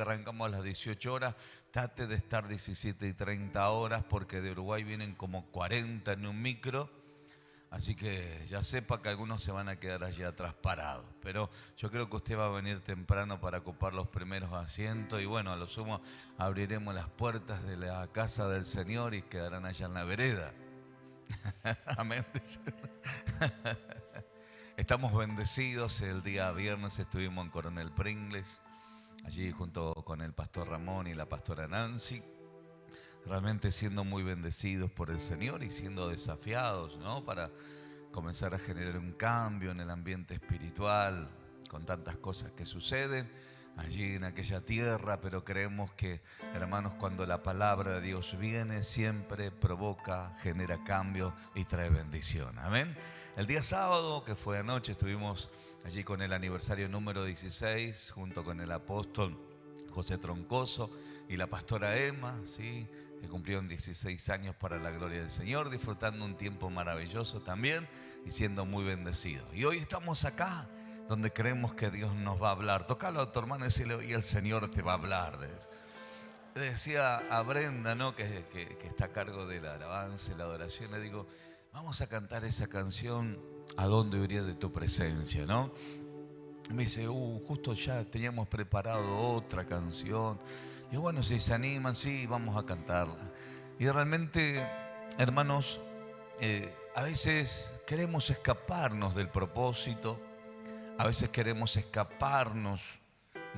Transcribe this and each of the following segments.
Arrancamos a las 18 horas, trate de estar 17:30 horas porque de Uruguay vienen como 40 en un micro, así que ya sepa que algunos se van a quedar allí atrás parados, pero yo creo que usted va a venir temprano para ocupar los primeros asientos y bueno, a lo sumo abriremos las puertas de la casa del Señor y quedarán allá en la vereda. Amén. Estamos bendecidos, el día viernes estuvimos en Coronel Pringles, allí junto con el pastor Ramón y la pastora Nancy, realmente siendo muy bendecidos por el Señor y siendo desafiados, ¿no? Para comenzar a generar un cambio en el ambiente espiritual, con tantas cosas que suceden allí en aquella tierra, pero creemos que, hermanos, cuando la palabra de Dios viene, siempre provoca, genera cambio y trae bendición. Amén. El día sábado, que fue anoche, estuvimos allí con el aniversario número 16, junto con el apóstol José Troncoso y la pastora Emma, ¿sí?, que cumplieron 16 años para la gloria del Señor, disfrutando un tiempo maravilloso también y siendo muy bendecidos. Y hoy estamos acá, donde creemos que Dios nos va a hablar. Tócalo a tu hermano y decirle, hoy el Señor te va a hablar. Le decía a Brenda, ¿no?, que está a cargo de la alabanza y la adoración, le digo, vamos a cantar esa canción, ¿A dónde huiría de tu presencia?, ¿no? Y me dice, justo ya teníamos preparado otra canción. Y bueno, si se animan, sí, vamos a cantarla. Y realmente, hermanos, a veces queremos escaparnos del propósito, a veces queremos escaparnos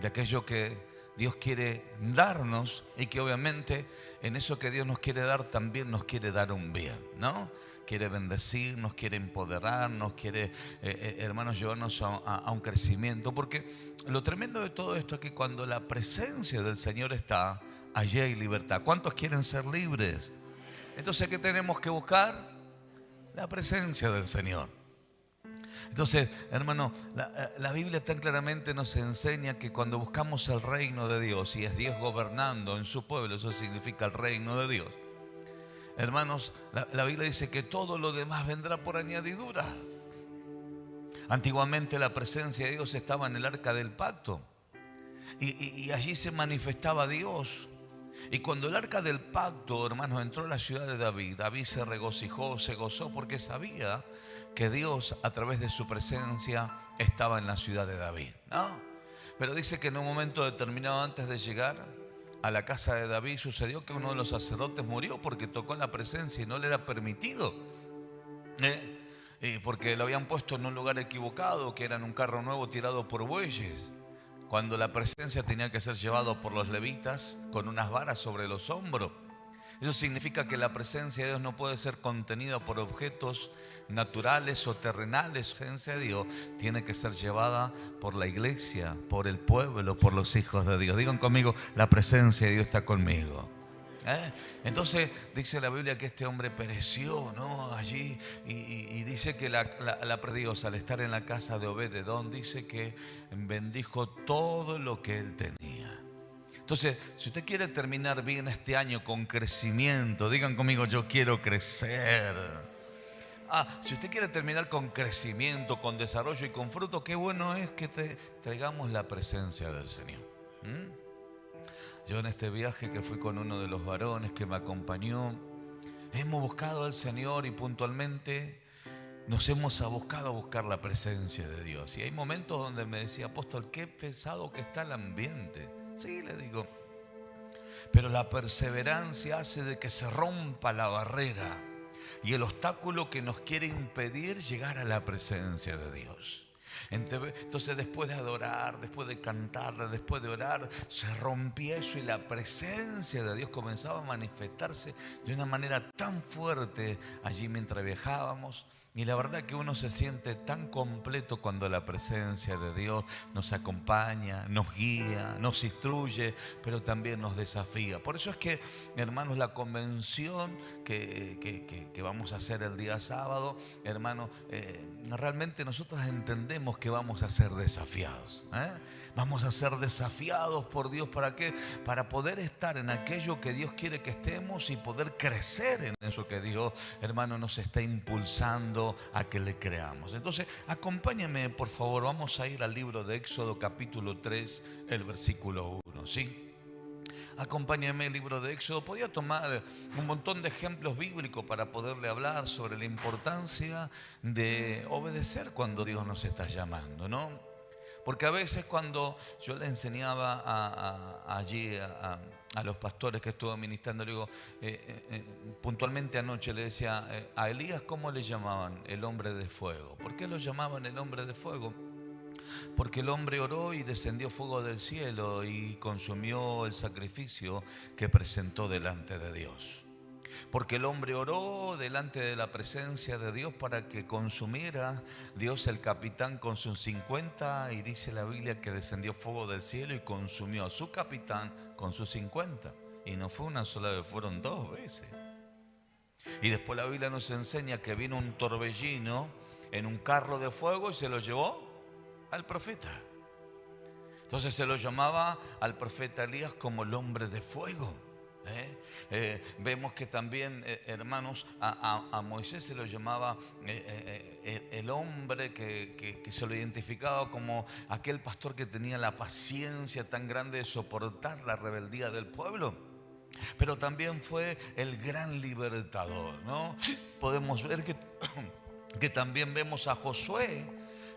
de aquello que Dios quiere darnos y que obviamente en eso que Dios nos quiere dar también nos quiere dar un bien, ¿no? Quiere bendecirnos, quiere empoderarnos, quiere, hermanos, llevarnos a un crecimiento. Porque lo tremendo de todo esto es que cuando la presencia del Señor está, allí hay libertad. ¿Cuántos quieren ser libres? Entonces, ¿qué tenemos que buscar? La presencia del Señor. Entonces, hermano, la Biblia tan claramente nos enseña que cuando buscamos el reino de Dios, y es Dios gobernando en su pueblo, eso significa el reino de Dios. Hermanos, la Biblia dice que todo lo demás vendrá por añadidura. Antiguamente la presencia de Dios estaba en el arca del pacto y allí se manifestaba Dios. Y cuando el arca del pacto, hermanos, entró a la ciudad de David, David se regocijó, se gozó porque sabía que Dios a través de su presencia estaba en la ciudad de David, ¿no? Pero dice que en un momento determinado, antes de llegar a la casa de David, sucedió que uno de los sacerdotes murió porque tocó la presencia y no le era permitido, porque lo habían puesto en un lugar equivocado, que era en un carro nuevo tirado por bueyes, cuando la presencia tenía que ser llevado por los levitas con unas varas sobre los hombros. Eso significa que la presencia de Dios no puede ser contenida por objetos naturales o terrenales. La presencia de Dios tiene que ser llevada por la iglesia, por el pueblo, por los hijos de Dios. Digan conmigo, la presencia de Dios está conmigo. Entonces dice la Biblia que este hombre pereció, ¿no?, allí, y dice que la Dios, al estar en la casa de Obed-edom, dice que bendijo todo lo que él tenía. Entonces, si usted quiere terminar bien este año con crecimiento, digan conmigo, yo quiero crecer. Si usted quiere terminar con crecimiento, con desarrollo y con fruto, qué bueno es que traigamos la presencia del Señor. Yo en este viaje que fui con uno de los varones que me acompañó, hemos buscado al Señor y puntualmente nos hemos buscado a buscar la presencia de Dios. Y hay momentos donde me decía, apóstol, qué pesado que está el ambiente. Sí, le digo, pero la perseverancia hace de que se rompa la barrera y el obstáculo que nos quiere impedir llegar a la presencia de Dios. Entonces, después de adorar, después de cantar, después de orar, se rompía eso y la presencia de Dios comenzaba a manifestarse de una manera tan fuerte allí mientras viajábamos. Y la verdad que uno se siente tan completo cuando la presencia de Dios nos acompaña, nos guía, nos instruye, pero también nos desafía. Por eso es que, hermanos, la convención que vamos a hacer el día sábado, hermanos, realmente nosotros entendemos que vamos a ser desafiados. Vamos a ser desafiados por Dios. ¿Para qué? Para poder estar en aquello que Dios quiere que estemos y poder crecer en eso que Dios, hermano, nos está impulsando a que le creamos. Entonces, acompáñenme, por favor. Vamos a ir al libro de Éxodo capítulo 3, el versículo 1, ¿sí? Acompáñenme el libro de Éxodo. Podía tomar un montón de ejemplos bíblicos para poderle hablar sobre la importancia de obedecer cuando Dios nos está llamando, ¿no? Porque a veces cuando yo le enseñaba allí a los pastores que estuve ministrando, le digo, puntualmente anoche le decía, a Elías, ¿cómo le llamaban? El hombre de fuego. ¿Por qué lo llamaban el hombre de fuego? Porque el hombre oró y descendió fuego del cielo y consumió el sacrificio que presentó delante de Dios. Porque el hombre oró delante de la presencia de Dios para que consumiera Dios el capitán con sus 50, y dice la Biblia que descendió fuego del cielo y consumió a su capitán con sus 50. Y no fue una sola vez, fueron 2 veces. Y después la Biblia nos enseña que vino un torbellino en un carro de fuego y se lo llevó al profeta. Entonces se lo llamaba al profeta Elías como el hombre de fuego. Vemos que también, hermanos, a Moisés se lo llamaba el hombre que se lo identificaba como aquel pastor que tenía la paciencia tan grande de soportar la rebeldía del pueblo. Pero también fue el gran libertador, ¿no? Podemos ver que también vemos a Josué,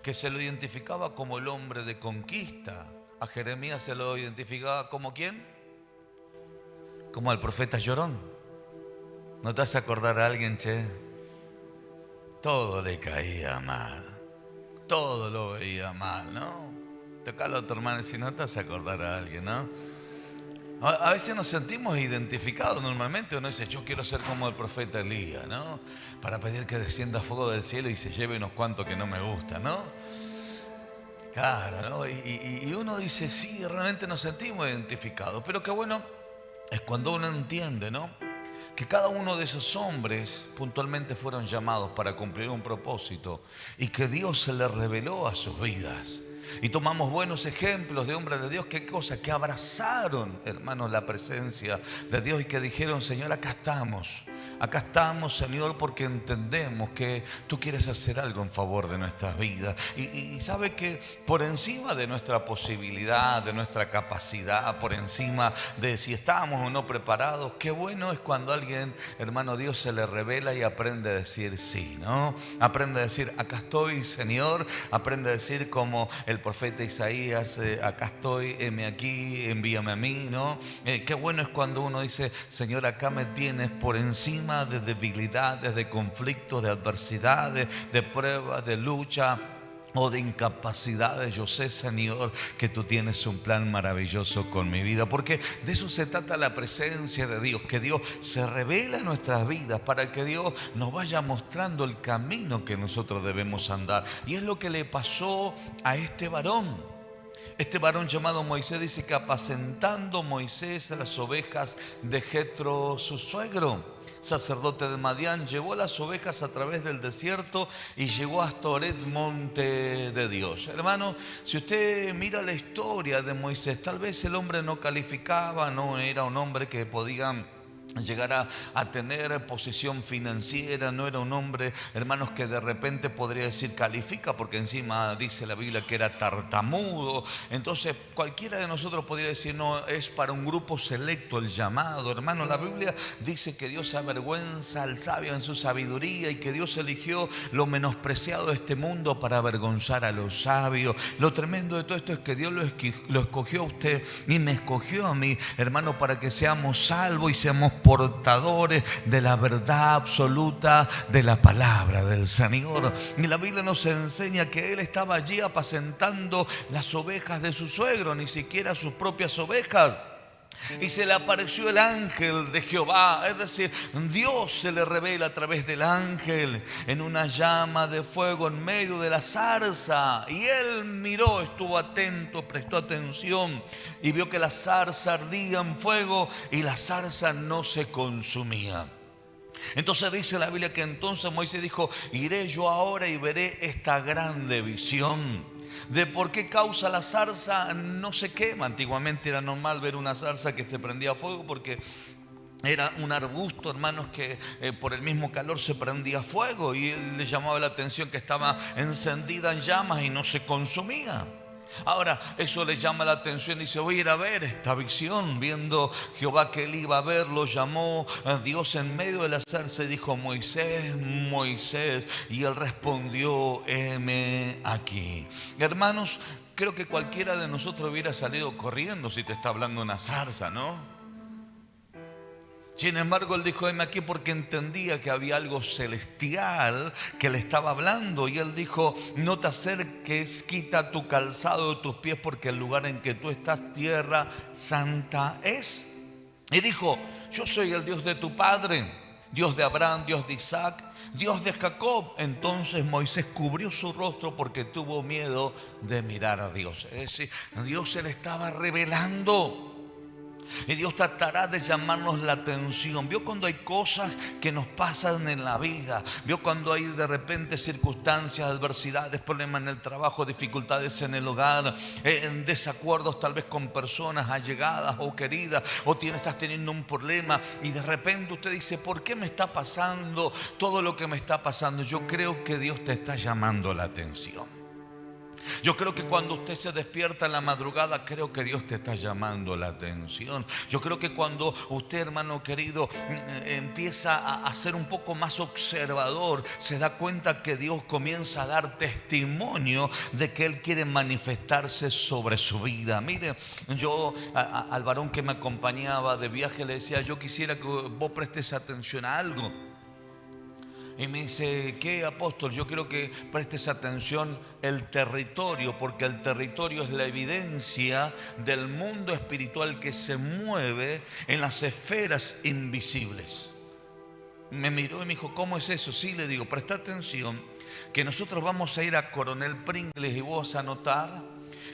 que se lo identificaba como el hombre de conquista. A Jeremías se lo identificaba como ¿quién? Como al profeta llorón. ¿No te hace acordar a alguien, che? Todo le caía mal, todo lo veía mal, ¿no? Tocalo a tu hermano y si no te hace acordar a alguien, ¿no? A veces nos sentimos identificados normalmente. Uno dice, yo quiero ser como el profeta Elías, ¿no? Para pedir que descienda fuego del cielo y se lleve unos cuantos que no me gustan, ¿no? Claro, ¿no? Y uno dice, sí, realmente nos sentimos identificados. Pero qué bueno es cuando uno entiende, ¿no? Que cada uno de esos hombres puntualmente fueron llamados para cumplir un propósito y que Dios se les reveló a sus vidas. Y tomamos buenos ejemplos de hombres de Dios. ¿Qué cosa? Que abrazaron, hermanos, la presencia de Dios y que dijeron, Señor, acá estamos. Acá estamos, Señor, porque entendemos que tú quieres hacer algo en favor de nuestras vidas. Y sabe que por encima de nuestra posibilidad, de nuestra capacidad, por encima de si estamos o no preparados, qué bueno es cuando alguien, hermano, Dios se le revela y aprende a decir sí, ¿no? Aprende a decir, acá estoy, Señor. Aprende a decir como el profeta Isaías, acá estoy, heme aquí, envíame a mí, ¿no? Qué bueno es cuando uno dice, Señor, acá me tienes por encima de debilidades, de conflictos, de adversidades, de pruebas, de lucha o de incapacidades. Yo sé, Señor, que tú tienes un plan maravilloso con mi vida, porque de eso se trata la presencia de Dios, que Dios se revela en nuestras vidas para que Dios nos vaya mostrando el camino que nosotros debemos andar. Y es lo que le pasó a este varón. Este varón llamado Moisés, dice que apacentando Moisés a las ovejas de Jetro, su suegro, sacerdote de Madián, llevó las ovejas a través del desierto y llegó hasta Horeb, monte de Dios. Hermano, si usted mira la historia de Moisés, tal vez el hombre no calificaba, no era un hombre que podía llegar a tener posición financiera, no era un hombre, hermanos, que de repente podría decir califica, porque encima dice la Biblia que era tartamudo. Entonces cualquiera de nosotros podría decir, no, es para un grupo selecto el llamado. Hermano, la Biblia dice que Dios avergüenza al sabio en su sabiduría y que Dios eligió lo menospreciado de este mundo para avergonzar a los sabios. Lo tremendo de todo esto es que Dios lo escogió a usted y me escogió a mí, hermano, para que seamos salvos y seamos portadores de la verdad absoluta de la palabra del Señor. Y la Biblia nos enseña que él estaba allí apacentando las ovejas de su suegro, ni siquiera sus propias ovejas. Y se le apareció el ángel de Jehová, es decir, Dios se le revela a través del ángel en una llama de fuego en medio de la zarza. Y él miró, estuvo atento, prestó atención y vio que la zarza ardía en fuego y la zarza no se consumía. Entonces dice la Biblia que entonces Moisés dijo, iré yo ahora y veré esta grande visión. de por qué causa la zarza no se quema. Antiguamente era normal ver una zarza que se prendía a fuego porque era un arbusto, hermanos, que por el mismo calor se prendía a fuego, y él le llamaba la atención que estaba encendida en llamas y no se consumía. Ahora, eso le llama la atención y dice: voy a ir a ver esta visión. Viendo Jehová que él iba a ver, lo llamó a Dios en medio de la zarza y dijo: Moisés, Moisés. Y él respondió: heme aquí. Hermanos, creo que cualquiera de nosotros hubiera salido corriendo si te está hablando una zarza, ¿no? Sin embargo, él dijo: heme aquí, porque entendía que había algo celestial que le estaba hablando. Y él dijo: no te acerques, quita tu calzado de tus pies, porque el lugar en que tú estás, tierra santa es. Y dijo: yo soy el Dios de tu padre, Dios de Abraham, Dios de Isaac, Dios de Jacob. Entonces Moisés cubrió su rostro porque tuvo miedo de mirar a Dios. Es decir, Dios se le estaba revelando. Y Dios tratará de llamarnos la atención. Vio cuando hay cosas que nos pasan en la vida. Vio cuando hay de repente circunstancias, adversidades, problemas en el trabajo, dificultades en el hogar, en desacuerdos tal vez con personas allegadas o queridas, o estás teniendo un problema y de repente usted dice: ¿por qué me está pasando todo lo que me está pasando? Yo creo que Dios te está llamando la atención. Yo creo que cuando usted se despierta en la madrugada, creo que Dios te está llamando la atención. Yo creo que cuando usted, hermano querido, empieza a ser un poco más observador, se da cuenta que Dios comienza a dar testimonio de que Él quiere manifestarse sobre su vida. Mire, yo al varón que me acompañaba de viaje le decía: yo quisiera que vos prestes atención a algo. Y me dice: ¿qué, apóstol? Yo quiero que prestes atención el territorio, porque el territorio es la evidencia del mundo espiritual que se mueve en las esferas invisibles. Me miró y me dijo: ¿cómo es eso? Sí, le digo: presta atención, que nosotros vamos a ir a Coronel Pringles y vos vas a notar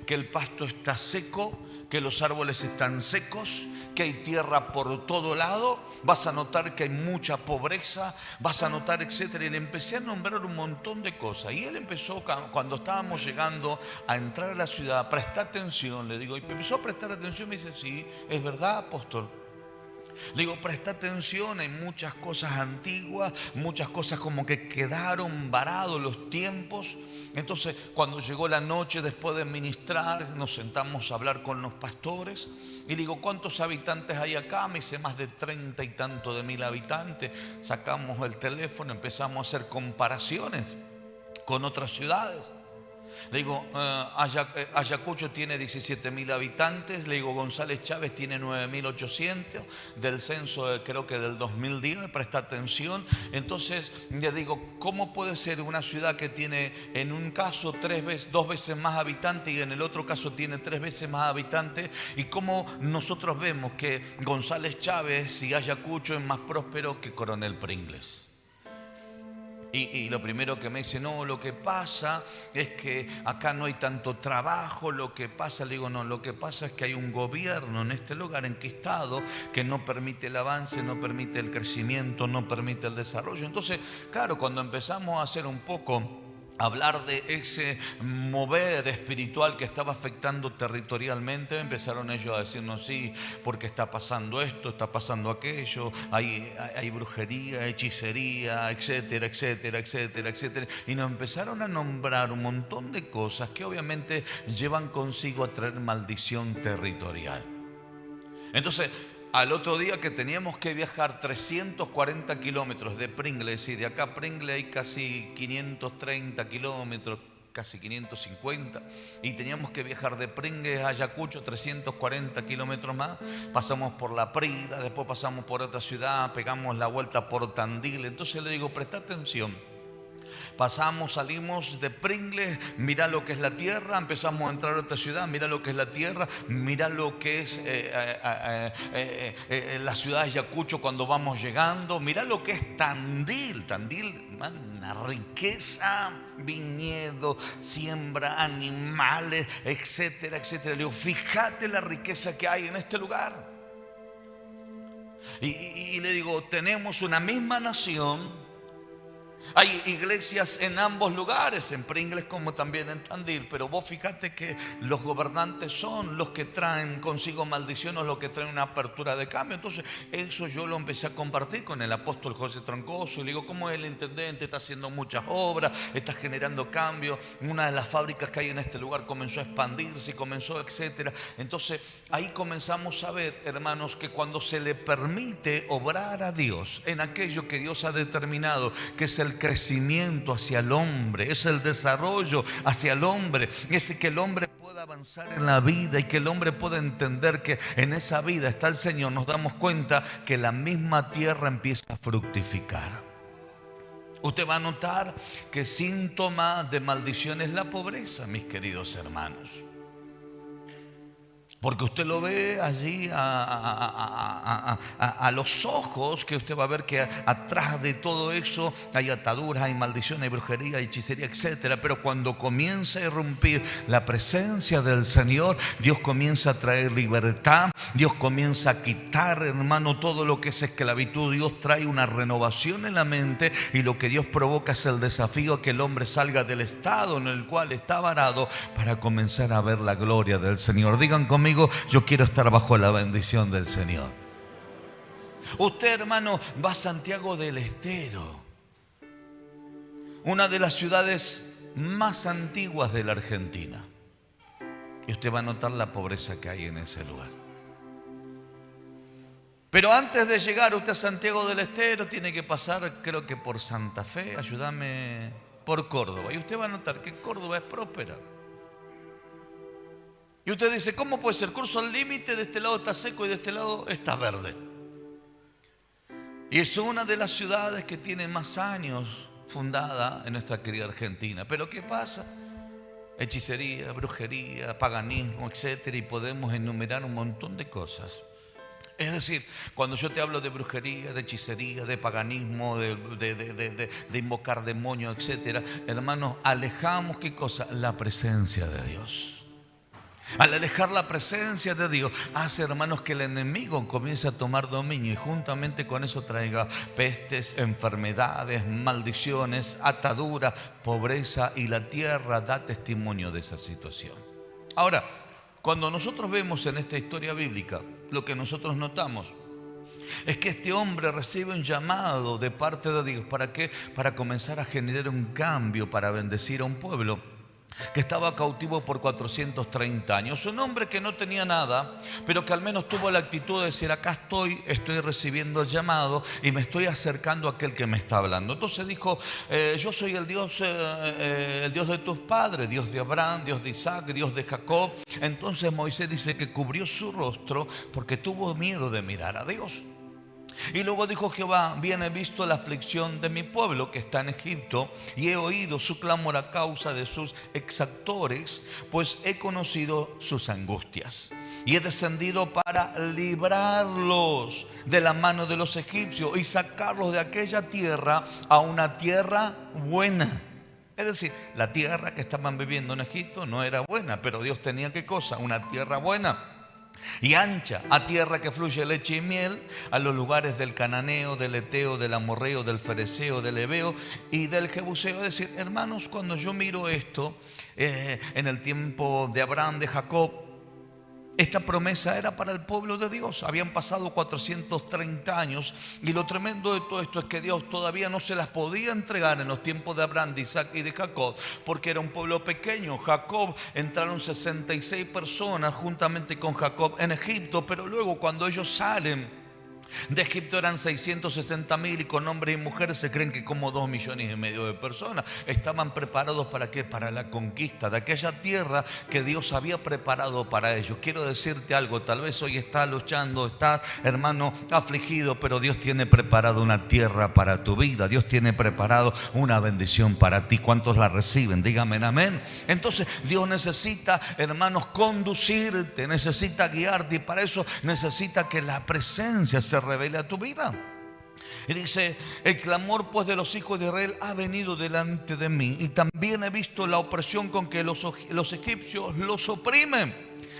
que el pasto está seco, que los árboles están secos, que hay tierra por todo lado. Vas a notar que hay mucha pobreza, vas a notar, etcétera. Y le empecé a nombrar un montón de cosas. Y él empezó, cuando estábamos llegando a entrar a la ciudad: presta atención, le digo. Y empezó a prestar atención y me dice: sí, es verdad, apóstol. Le digo: presta atención, hay muchas cosas antiguas, muchas cosas como que quedaron varados los tiempos. Entonces, cuando llegó la noche, después de ministrar, nos sentamos a hablar con los pastores. Y le digo: ¿cuántos habitantes hay acá? Me dice: más de 30 y tanto de mil habitantes. Sacamos el teléfono, empezamos a hacer comparaciones con otras ciudades. Le digo: Ayacucho tiene 17.000 habitantes. Le digo: González Chávez tiene 9.800 del censo, creo que del 2010. Me presta atención. Entonces le digo: ¿cómo puede ser una ciudad que tiene en un caso 2 veces más habitantes y en el otro caso tiene 3 veces más habitantes? Y cómo nosotros vemos que González Chávez y Ayacucho es más próspero que Coronel Pringles. Y lo primero que me dice: no, lo que pasa es que acá no hay tanto trabajo. Lo que pasa, le digo: no, lo que pasa es que hay un gobierno en este lugar enquistado que no permite el avance, no permite el crecimiento, no permite el desarrollo. Entonces, claro, cuando empezamos a hacer un poco, hablar de ese mover espiritual que estaba afectando territorialmente, empezaron ellos a decirnos: sí, porque está pasando esto, está pasando aquello, hay brujería, hechicería, etcétera, etcétera, etcétera, etcétera. Y nos empezaron a nombrar un montón de cosas que obviamente llevan consigo a traer maldición territorial. Entonces, al otro día que teníamos que viajar 340 kilómetros de Pringles, y de acá a Pringles hay casi 530 kilómetros, casi 550, y teníamos que viajar de Pringles a Ayacucho 340 kilómetros más. Pasamos por La Prida, después pasamos por otra ciudad, pegamos la vuelta por Tandil. Entonces le digo: presta atención. Pasamos, salimos de Pringles, mira lo que es la tierra. Empezamos a entrar a otra ciudad, mira lo que es la tierra. Mira lo que es la ciudad de Ayacucho cuando vamos llegando. Mira lo que es Tandil. Tandil, una riqueza, viñedo, siembra, animales, etcétera, etcétera. Le digo: fíjate la riqueza que hay en este lugar. Y le digo: tenemos una misma nación, Hay iglesias en ambos lugares, en Pringles como también en Tandil, pero vos fíjate que los gobernantes son los que traen consigo maldiciones, los que traen una apertura de cambio. Entonces eso yo lo empecé a compartir con el apóstol José Troncoso y le digo, ¿cómo es el intendente? Está haciendo muchas obras, está generando cambios, una de las fábricas que hay en este lugar comenzó a expandirse, comenzó etcétera. Entonces ahí comenzamos a ver, hermanos, que cuando se le permite obrar a Dios en aquello que Dios ha determinado, que es el crecimiento hacia el hombre, es el desarrollo hacia el hombre, es que el hombre pueda avanzar en la vida y que el hombre pueda entender que en esa vida está el Señor, nos damos cuenta que la misma tierra empieza a fructificar. Usted va a notar que síntoma de maldición es la pobreza, mis queridos hermanos. Porque usted lo ve allí a los ojos, que usted va a ver que atrás de todo eso hay ataduras, hay maldición, hay brujería, hay hechicería, etcétera. Pero cuando comienza a irrumpir la presencia del Señor, Dios comienza a traer libertad, Dios comienza a quitar, hermano, todo lo que es esclavitud. Dios trae una renovación en la mente y lo que Dios provoca es el desafío a que el hombre salga del estado en el cual está varado para comenzar a ver la gloria del Señor. Digan conmigo, yo quiero estar bajo la bendición del Señor. Usted, hermano, va a Santiago del Estero, una de las ciudades más antiguas de la Argentina, y usted va a notar la pobreza que hay en ese lugar. Pero antes de llegar usted a Santiago del Estero tiene que pasar, creo que por Santa Fe, ayúdame, por Córdoba, y usted va a notar que Córdoba es próspera. Y usted dice, ¿cómo puede ser? Curso al límite, de este lado está seco y de este lado está verde. Y es una de las ciudades que tiene más años fundada en nuestra querida Argentina. Pero ¿qué pasa? Hechicería, brujería, paganismo, etcétera, y podemos enumerar un montón de cosas. Es decir, cuando yo te hablo de brujería, de hechicería, de paganismo, de invocar demonios, etcétera, hermanos, alejamos, ¿qué cosa? La presencia de Dios. Al alejar la presencia de Dios, hace, hermanos, que el enemigo comience a tomar dominio y juntamente con eso traiga pestes, enfermedades, maldiciones, ataduras, pobreza, y la tierra da testimonio de esa situación. Ahora, cuando nosotros vemos en esta historia bíblica, lo que nosotros notamos es que este hombre recibe un llamado de parte de Dios. ¿Para qué? Para comenzar a generar un cambio, para bendecir a un pueblo que estaba cautivo por 430 años. Un hombre que no tenía nada, pero que al menos tuvo la actitud de decir, acá estoy recibiendo el llamado y me estoy acercando a aquel que me está hablando. Entonces dijo, yo soy el Dios de tus padres, Dios de Abraham, Dios de Isaac, Dios de Jacob. Entonces Moisés dice que cubrió su rostro porque tuvo miedo de mirar a Dios. Y luego dijo Jehová, bien he visto la aflicción de mi pueblo que está en Egipto, y he oído su clamor a causa de sus exactores, pues he conocido sus angustias. Y he descendido para librarlos de la mano de los egipcios y sacarlos de aquella tierra a una tierra buena. Es decir, la tierra que estaban viviendo en Egipto no era buena, pero Dios tenía, ¿qué cosa? Una tierra buena y ancha, a tierra que fluye leche y miel, a los lugares del cananeo, del eteo, del amorreo, del fereceo, del heveo y del jebuseo. Es decir, hermanos, cuando yo miro esto en el tiempo de Abraham, de Jacob, esta promesa era para el pueblo de Dios. Habían pasado 430 años y lo tremendo de todo esto es que Dios todavía no se las podía entregar en los tiempos de Abraham, de Isaac y de Jacob, porque era un pueblo pequeño. Jacob, entraron 66 personas juntamente con Jacob en Egipto, pero luego cuando ellos salen de Egipto eran 660.000 y con hombres y mujeres se creen que como 2,5 millones de personas. Estaban preparados ¿para qué? Para la conquista de aquella tierra que Dios había preparado para ellos. Quiero decirte algo, tal vez hoy estás luchando, estás, hermano, afligido, pero Dios tiene preparado una tierra para tu vida. Dios tiene preparado una bendición para ti. ¿Cuántos la reciben? Díganme amén. Entonces Dios necesita, hermanos, conducirte, necesita guiarte, y para eso necesita que la presencia se revele a tu vida. Y dice, el clamor pues de los hijos de Israel ha venido delante de mí, y también he visto la opresión con que los egipcios los oprimen.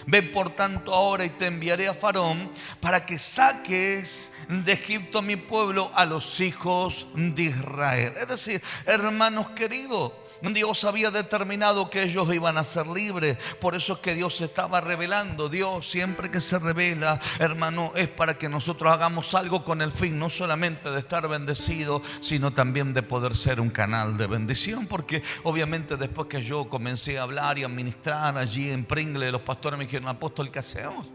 Ve por tanto ahora y te enviaré a Faraón para que saques de Egipto a mi pueblo, a los hijos de Israel. Es decir, hermanos queridos, Dios había determinado que ellos iban a ser libres. Por eso es que Dios se estaba revelando. Dios siempre que se revela, hermano, es para que nosotros hagamos algo con el fin, no solamente de estar bendecidos, sino también de poder ser un canal de bendición. Porque obviamente después que yo comencé a hablar y a ministrar allí en Pringles, los pastores me dijeron: apóstol, ¿qué hacemos?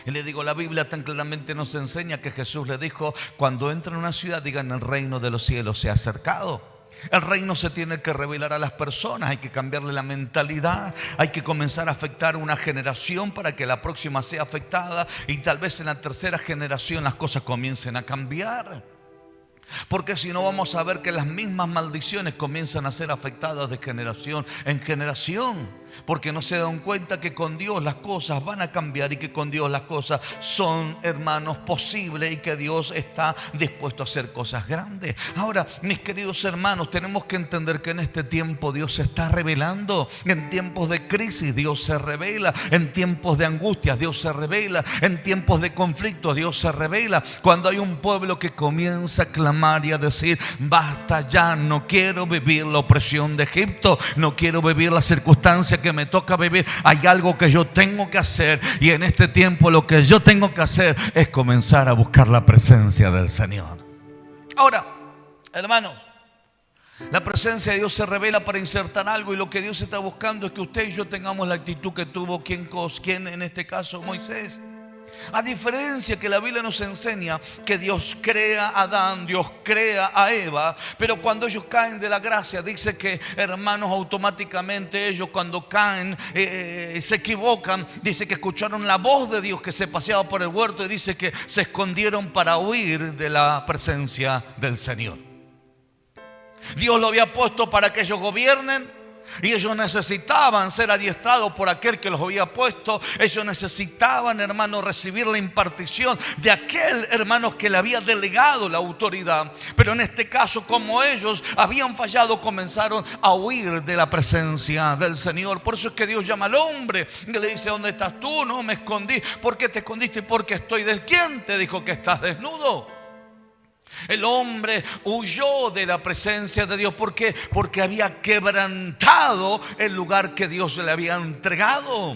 Y le digo, la Biblia tan claramente nos enseña que Jesús le dijo: cuando entren a una ciudad, digan, el reino de los cielos se ha acercado. El reino se tiene que revelar a las personas. Hay que cambiarle la mentalidad. Hay que comenzar a afectar una generación para que la próxima sea afectada. Y tal vez en la tercera generación las cosas comiencen a cambiar. Porque si no, vamos a ver que las mismas maldiciones comienzan a ser afectadas de generación en generación. Porque no se dan cuenta que con Dios las cosas van a cambiar y que con Dios las cosas son, hermanos, posibles, y que Dios está dispuesto a hacer cosas grandes. Ahora, mis queridos hermanos, tenemos que entender que en este tiempo Dios se está revelando. En tiempos de crisis Dios se revela. En tiempos de angustia Dios se revela. En tiempos de conflicto Dios se revela. Cuando hay un pueblo que comienza a clamar y a decir: basta ya, no quiero vivir la opresión de Egipto, no quiero vivir la circunstancia que me toca vivir, hay algo que yo tengo que hacer. Y en este tiempo lo que yo tengo que hacer es comenzar a buscar la presencia del Señor. Ahora, hermanos, la presencia de Dios se revela para insertar algo, y lo que Dios está buscando es que usted y yo tengamos la actitud que tuvo quien en este caso Moisés. A diferencia que la Biblia nos enseña que Dios crea a Adán, Dios crea a Eva, pero cuando ellos caen de la gracia, dice que, hermanos, automáticamente ellos cuando caen se equivocan. Dice que escucharon la voz de Dios que se paseaba por el huerto, y dice que se escondieron para huir de la presencia del Señor. Dios lo había puesto para que ellos gobiernen, y ellos necesitaban ser adiestrados por aquel que los había puesto. Ellos necesitaban, hermanos, recibir la impartición de aquel, hermanos, que le había delegado la autoridad. Pero en este caso, como ellos habían fallado, comenzaron a huir de la presencia del Señor. Por eso es que Dios llama al hombre y le dice: ¿dónde estás tú? No, me escondí. ¿Por qué te escondiste? Porque estoy desnudo. ¿Quién te dijo que estás desnudo? El hombre huyó de la presencia de Dios. ¿Por qué? Porque había quebrantado el lugar que Dios le había entregado.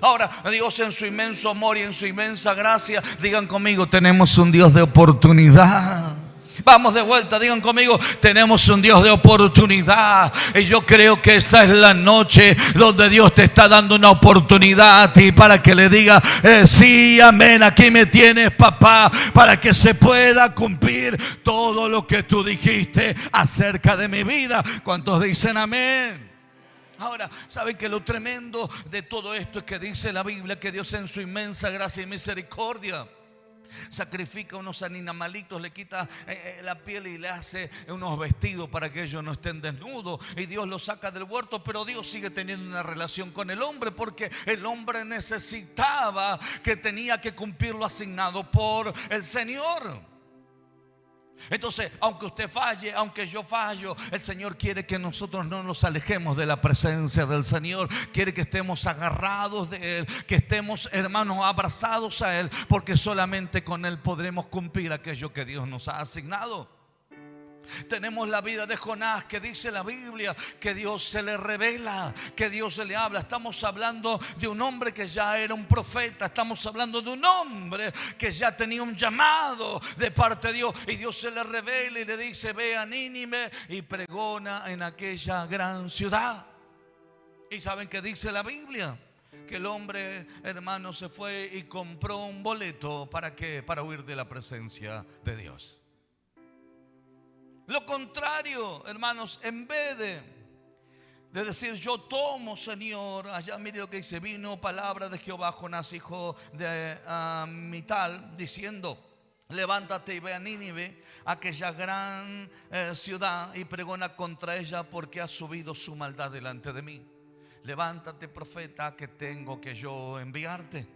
Ahora, Dios en su inmenso amor y en su inmensa gracia, digan conmigo, tenemos un Dios de oportunidad. Vamos de vuelta, digan conmigo, tenemos un Dios de oportunidad. Y yo creo que esta es la noche donde Dios te está dando una oportunidad a ti para que le diga: sí, amén, aquí me tienes, papá, para que se pueda cumplir todo lo que tú dijiste acerca de mi vida. ¿Cuántos dicen amén? Ahora, ¿saben que lo tremendo de todo esto es que dice la Biblia que Dios en su inmensa gracia y misericordia sacrifica unos animalitos, le quita la piel y le hace unos vestidos para que ellos no estén desnudos, y Dios los saca del huerto? Pero Dios sigue teniendo una relación con el hombre, porque el hombre necesitaba, que tenía que cumplir lo asignado por el Señor. Entonces, aunque usted falle, aunque yo fallo, el Señor quiere que nosotros no nos alejemos de la presencia del Señor. Quiere que estemos agarrados de Él, que estemos, hermanos, abrazados a Él, porque solamente con Él podremos cumplir aquello que Dios nos ha asignado. Tenemos la vida de Jonás, que dice la Biblia que Dios se le revela, que Dios se le habla. Estamos hablando de un hombre que ya era un profeta. Estamos hablando de un hombre que ya tenía un llamado de parte de Dios, y Dios se le revela y le dice: ve a Nínive y pregona en aquella gran ciudad. ¿Y saben qué dice la Biblia? Que el hombre, hermano, se fue y compró un boleto. ¿Para qué? Para huir de la presencia de Dios. Lo contrario, hermanos, en vez de decir: yo tomo, Señor, allá mire lo que dice: vino palabra de Jehová a Jonás, hijo de Amital, diciendo: levántate y ve a Nínive, aquella gran ciudad, y pregona contra ella, porque ha subido su maldad delante de mí. Levántate, profeta, que tengo que yo enviarte.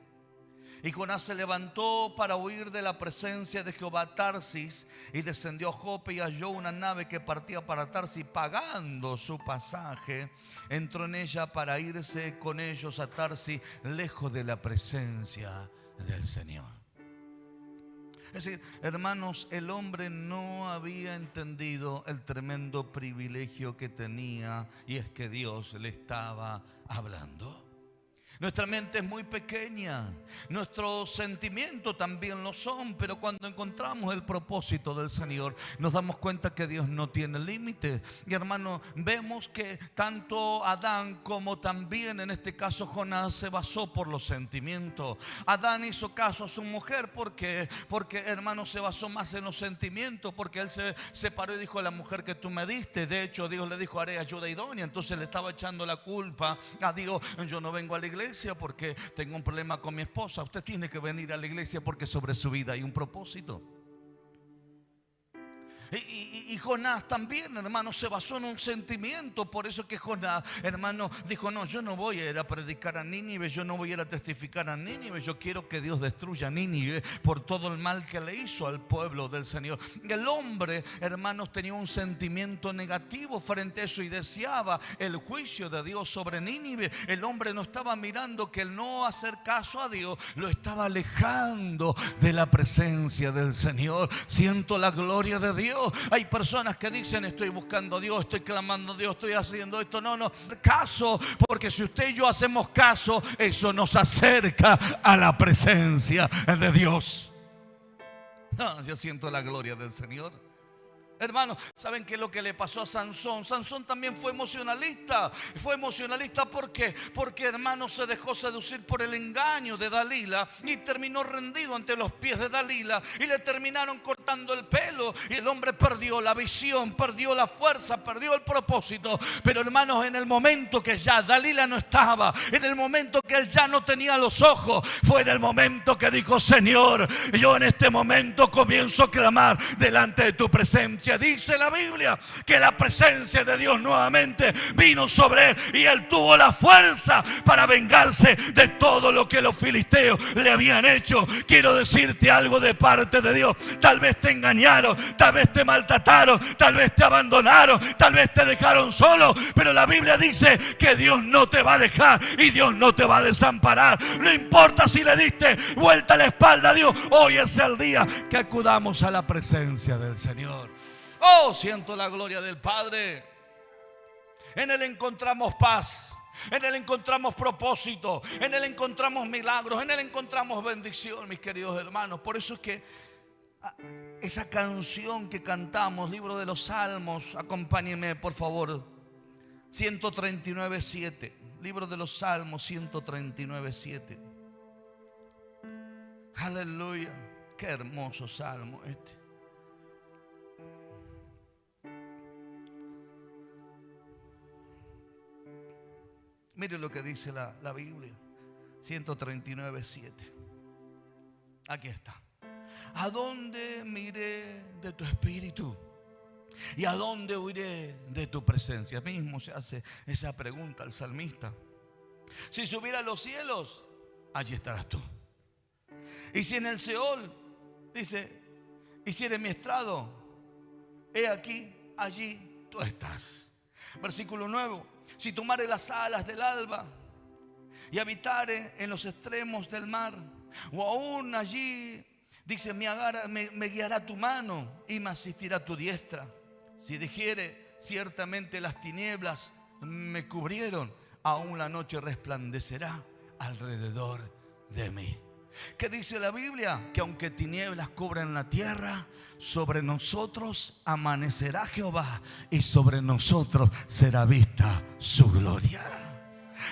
Y Jonás se levantó para huir de la presencia de Jehová a Tarsis, y descendió a Jope y halló una nave que partía para Tarsis. Pagando su pasaje, entró en ella para irse con ellos a Tarsis, lejos de la presencia del Señor. Es decir, hermanos, el hombre no había entendido el tremendo privilegio que tenía, y es que Dios le estaba hablando. Nuestra mente es muy pequeña, nuestros sentimientos también lo son, pero cuando encontramos el propósito del Señor, nos damos cuenta que Dios no tiene límites. Y hermano, vemos que tanto Adán como también en este caso Jonás se basó por los sentimientos. Adán hizo caso a su mujer porque hermano se basó más en los sentimientos, porque él se paró y dijo: la mujer que tú me diste. De hecho, Dios le dijo: haré ayuda idónea. Entonces le estaba echando la culpa a Dios. Yo no vengo a la iglesia porque tengo un problema con mi esposa. Usted tiene que venir a la iglesia porque sobre su vida hay un propósito. Y Jonás también, hermano, se basó en un sentimiento. Por eso que Jonás, hermano, dijo: no, yo no voy a ir a predicar a Nínive, yo no voy a ir a testificar a Nínive. Yo quiero que Dios destruya a Nínive por todo el mal que le hizo al pueblo del Señor. El hombre, hermanos, tenía un sentimiento negativo frente a eso y deseaba el juicio de Dios sobre Nínive. El hombre no estaba mirando que el no hacer caso a Dios lo estaba alejando de la presencia del Señor. Siento la gloria de Dios. Hay personas que dicen: estoy buscando a Dios, estoy clamando a Dios, estoy haciendo esto. No, caso, porque si usted y yo hacemos caso, eso nos acerca a la presencia de Dios. Yo siento la gloria del Señor. Hermanos, ¿saben qué es lo que le pasó a Sansón? Sansón también fue emocionalista. Fue emocionalista ¿por qué? Porque, hermano, se dejó seducir por el engaño de Dalila y terminó rendido ante los pies de Dalila, y le terminaron cortando el pelo, y el hombre perdió la visión, perdió la fuerza, perdió el propósito. Pero, hermanos, en el momento que ya Dalila no estaba, en el momento que él ya no tenía los ojos, fue en el momento que dijo: Señor, yo en este momento comienzo a clamar delante de tu presencia. Dice la Biblia que la presencia de Dios nuevamente vino sobre él, y él tuvo la fuerza para vengarse de todo lo que los filisteos le habían hecho. Quiero decirte algo de parte de Dios. Tal vez te engañaron, tal vez te maltrataron, tal vez te abandonaron, tal vez te dejaron solo, pero la Biblia dice que Dios no te va a dejar y Dios no te va a desamparar. No importa si le diste vuelta a la espalda a Dios, hoy es el día que acudamos a la presencia del Señor. Oh, siento la gloria del Padre. En Él encontramos paz, en Él encontramos propósito, en Él encontramos milagros, en Él encontramos bendición, mis queridos hermanos. Por eso es que esa canción que cantamos, libro de los Salmos, acompáñenme por favor, 139:7, libro de los Salmos 139:7. Aleluya, qué hermoso salmo este. Mire lo que dice la Biblia, 139:7. Aquí está. ¿A dónde miré de tu espíritu? ¿Y a dónde huiré de tu presencia? Mismo se hace esa pregunta el salmista. Si subiera a los cielos, allí estarás tú. Y si en el Seol, dice, hiciere mi estrado, he aquí, allí tú estás. Versículo 9. Si tomare las alas del alba y habitare en los extremos del mar, o aún allí, dice, me guiará tu mano y me asistirá tu diestra. Si dijere, ciertamente las tinieblas me cubrieron, aún la noche resplandecerá alrededor de mí. ¿Qué dice la Biblia? Que aunque tinieblas cubren la tierra, sobre nosotros amanecerá Jehová, y sobre nosotros será vista su gloria.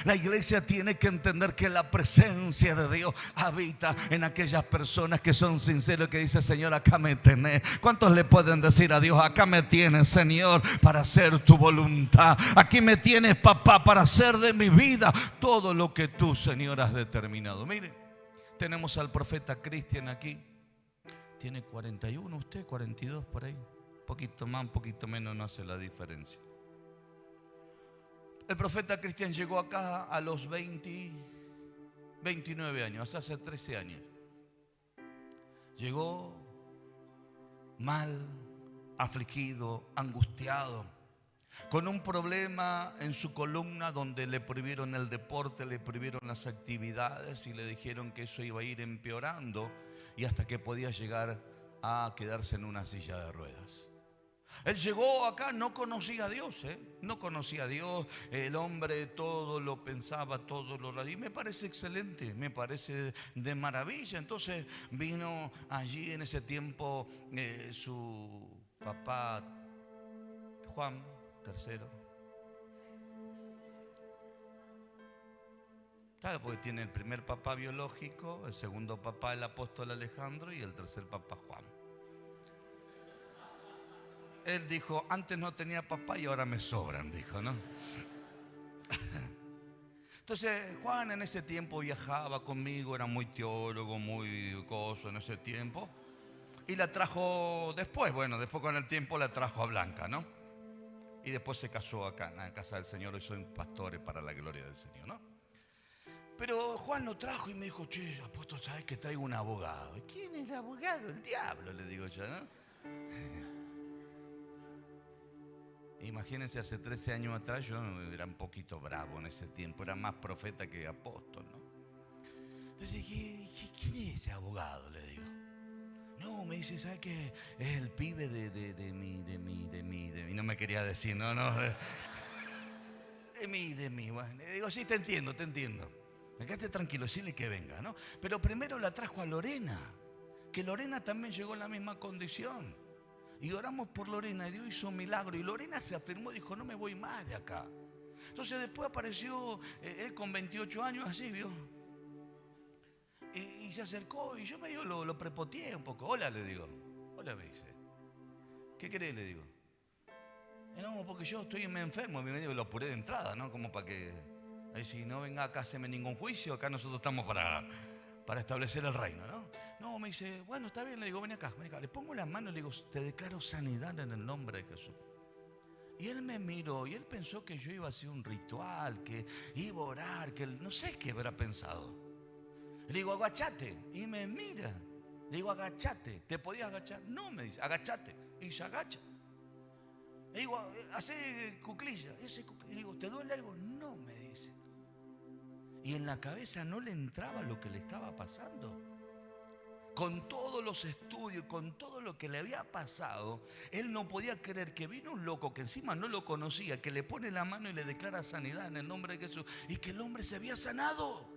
La iglesia tiene que entender que la presencia de Dios habita en aquellas personas que son sinceros, que dicen: Señor, acá me tenés. ¿Cuántos le pueden decir a Dios: acá me tienes, Señor, para hacer tu voluntad? Aquí me tienes, papá, para hacer de mi vida todo lo que tú, Señor, has determinado. Mire, tenemos al profeta Cristian aquí. Tiene 41, usted 42 por ahí. Un poquito más, un poquito menos, no hace la diferencia. El profeta Cristian llegó acá a los 20 29 años, hace 13 años. Llegó mal, afligido, angustiado, con un problema en su columna donde le prohibieron el deporte, le prohibieron las actividades y le dijeron que eso iba a ir empeorando y hasta que podía llegar a quedarse en una silla de ruedas. Él llegó acá, no conocía a Dios, no conocía a Dios. El hombre todo lo pensaba, todo lo... Y me parece excelente, me parece de maravilla. Entonces vino allí en ese tiempo su papá Juan III. Claro, porque tiene el primer papá biológico, el segundo papá el apóstol Alejandro y el tercer papá Juan. Él dijo, antes no tenía papá y ahora me sobran, dijo, ¿no? Entonces Juan en ese tiempo viajaba conmigo, era muy teólogo, muy coso en ese tiempo. Y la trajo después, bueno, después con el tiempo la trajo a Blanca, ¿no? Y después se casó acá en la casa del Señor. Hoy soy pastor para la gloria del Señor, ¿no? Pero Juan lo trajo y me dijo, che, apóstol, ¿sabes que traigo un abogado? ¿Quién es el abogado? El diablo, le digo yo, ¿no? Imagínense, hace 13 años atrás yo era un poquito bravo en ese tiempo, era más profeta que apóstol, ¿no? Entonces, ¿quién es ese abogado? Le digo. No, me dice, ¿sabes qué? Es el pibe de mí. No me quería decir, no. De mí. Bueno, le digo, sí, te entiendo. Quédate tranquilo, decirle que venga, ¿no? Pero primero la trajo a Lorena, que Lorena también llegó en la misma condición. Y oramos por Lorena y Dios hizo un milagro. Y Lorena se afirmó y dijo, no me voy más de acá. Entonces después apareció él con 28 años así, ¿vio? Y se acercó y yo medio lo prepoteé un poco. Hola, le digo. Hola, me dice. ¿Qué querés? Le digo. No, porque yo estoy enfermo. Me lo apuré de entrada, ¿no? Como para que... si no venga acá a hacerme ningún juicio, acá nosotros estamos para establecer el reino, ¿no? No, me dice, bueno, está bien, le digo, ven acá. Le pongo la mano y le digo, te declaro sanidad en el nombre de Jesús. Y él me miró y él pensó que yo iba a hacer un ritual, que iba a orar, que no sé qué habrá pensado. Le digo, agachate. Y me mira. Le digo, agachate. ¿Te podías agachar? No, me dice, agachate. Y se agacha. Le digo, hace cuclilla. Le digo, ¿te duele algo? No, me dice. Y en la cabeza no le entraba lo que le estaba pasando. Con todos los estudios, con todo lo que le había pasado, él no podía creer que vino un loco que encima no lo conocía, que le pone la mano y le declara sanidad en el nombre de Jesús, y que el hombre se había sanado.